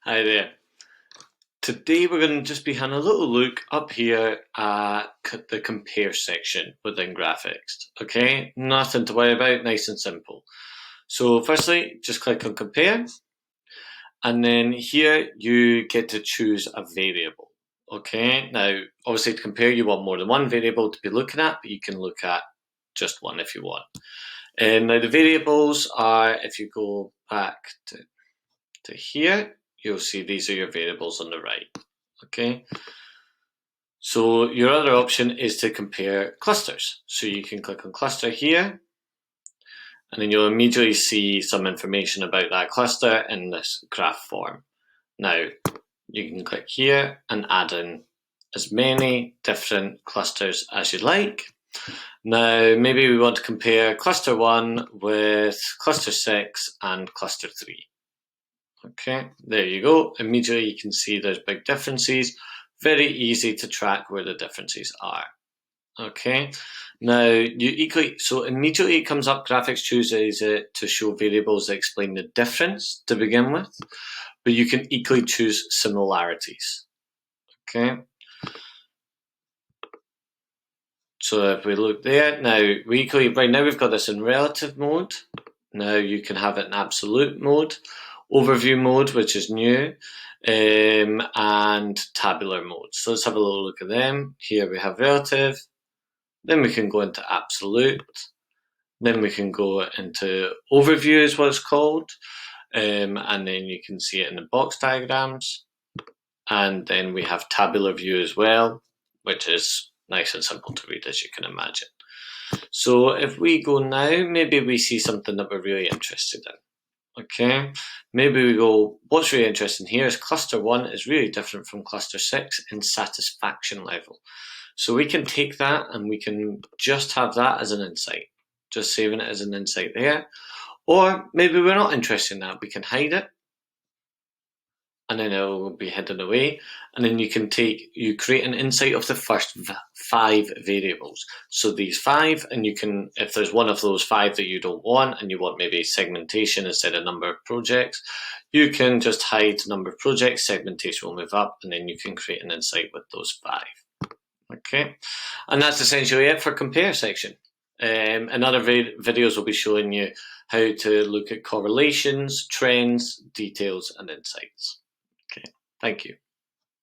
Hi there. Today we're going to just be having a little look up here at the compare section within Graphext. Okay, nothing to worry about, nice and simple. So firstly, just click on compare, and then here you get to choose a variable. Okay, now obviously to compare you want more than one variable to be looking at, but you can look at just one if you want. Now the variables are, if you go back to here, you'll see these are your variables on the right. Okay, so your other option is to compare clusters. So you can click on cluster here, and then you'll immediately see some information about that cluster in this graph form. Now you can click here and add in as many different clusters as you like. Now maybe we want to compare cluster 1 with cluster 6 and cluster 3. Okay, there you go. Immediately you can see there's big differences. Very easy to track where the differences are. Okay, now immediately it comes up, Graphext chooses it to show variables that explain the difference to begin with, but you can equally choose similarities. Okay, so if we look there, now right now we've got this in relative mode. Now you can have it in absolute mode, overview mode, which is new, and tabular mode. So let's have a little look at them. Here we have relative, then we can go into absolute, then we can go into overview is what it's called, and then you can see it in the box diagrams, and then we have tabular view as well, which is nice and simple to read, as you can imagine. So if we go now, maybe we see something that we're really interested in. Okay, maybe we go, what's really interesting here is cluster 1 is really different from cluster 6 in satisfaction level. So we can take that and we can just have that as an insight, just saving it as an insight there. Or maybe we're not interested in that, we can hide it, and then it will be hidden away. And then you create an insight of the first 5 variables. So these 5, and you can, if there's one of those 5 that you don't want, and you want maybe segmentation instead of number of projects, you can just hide number of projects, segmentation will move up, and then you can create an insight with those 5. Okay, and that's essentially it for compare section. In other videos will be showing you how to look at correlations, trends, details, and insights. Okay, thank you.